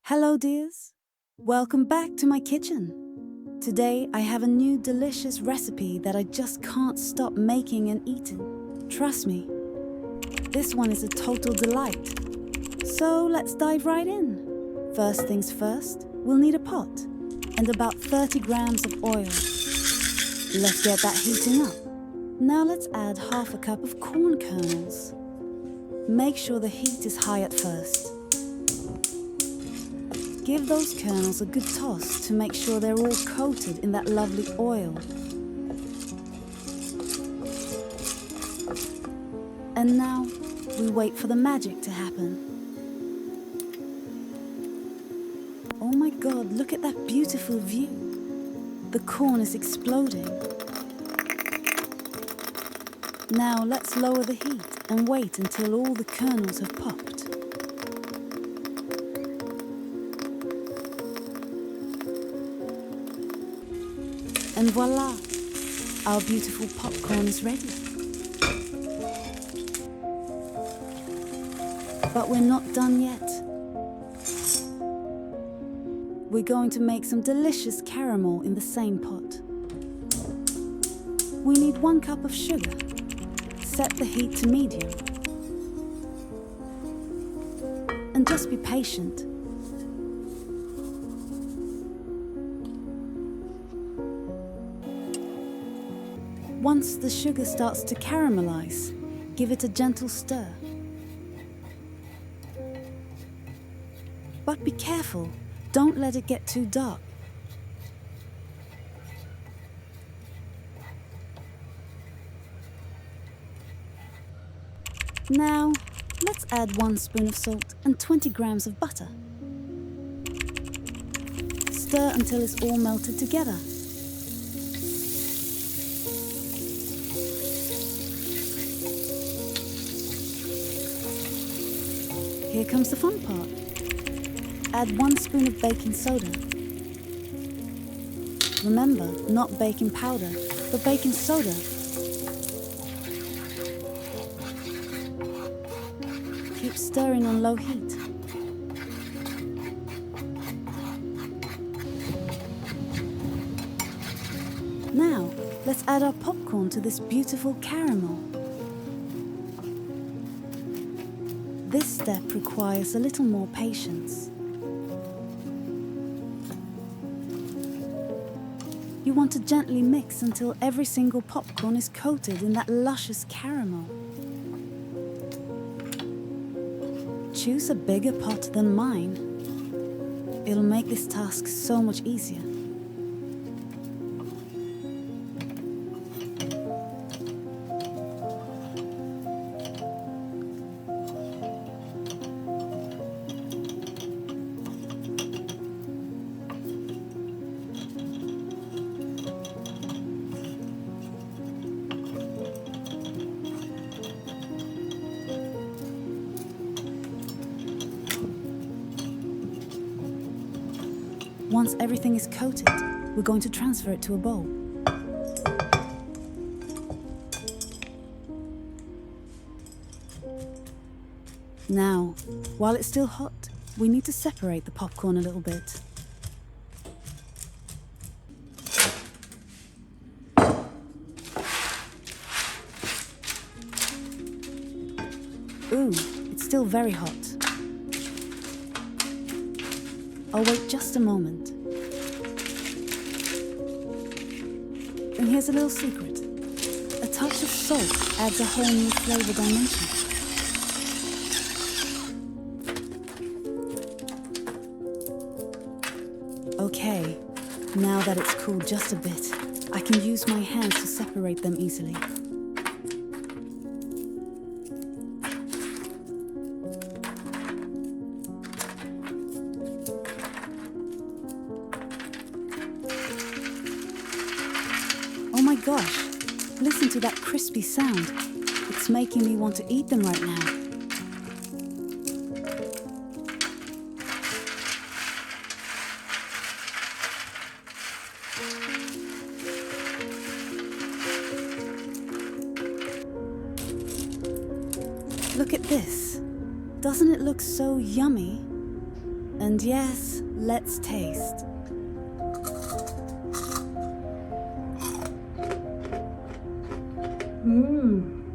Hello dears, welcome back to my kitchen. Today I have a new delicious recipe that I just can't stop making and eating. Trust me, this one is a total delight. So let's dive right in. First things first, we'll need a pot and about 30 grams of oil. Let's get that heating up. Now let's add half a cup of corn kernels. Make sure the heat is high at first. Give those kernels a good toss to make sure they're all coated in that lovely oil. And now, we wait for the magic to happen. Oh my God, look at that beautiful view. The corn is exploding. Now let's lower the heat and wait until all the kernels have popped. And voila, our beautiful popcorn is ready. But we're not done yet. We're going to make some delicious caramel in the same pot. We need 1 cup of sugar. Set the heat to medium. And just be patient. Once the sugar starts to caramelize, give it a gentle stir. But be careful, don't let it get too dark. Now, let's add 1 spoon of salt and 20 grams of butter. Stir until it's all melted together. Here comes the fun part. Add 1 spoon of baking soda. Remember, not baking powder, but baking soda. Keep stirring on low heat. Now, let's add our popcorn to this beautiful caramel. This step requires a little more patience. You want to gently mix until every single popcorn is coated in that luscious caramel. Choose a bigger pot than mine. It'll make this task so much easier. Once everything is coated, we're going to transfer it to a bowl. Now, while it's still hot, we need to separate the popcorn a little bit. Ooh, it's still very hot. I'll wait just a moment. And here's a little secret. A touch of salt adds a whole new flavor dimension. Okay, now that it's cooled just a bit, I can use my hands to separate them easily. Oh my gosh, listen to that crispy sound. It's making me want to eat them right now. Look at this. Doesn't it look so yummy? And yes, let's taste. Mmm.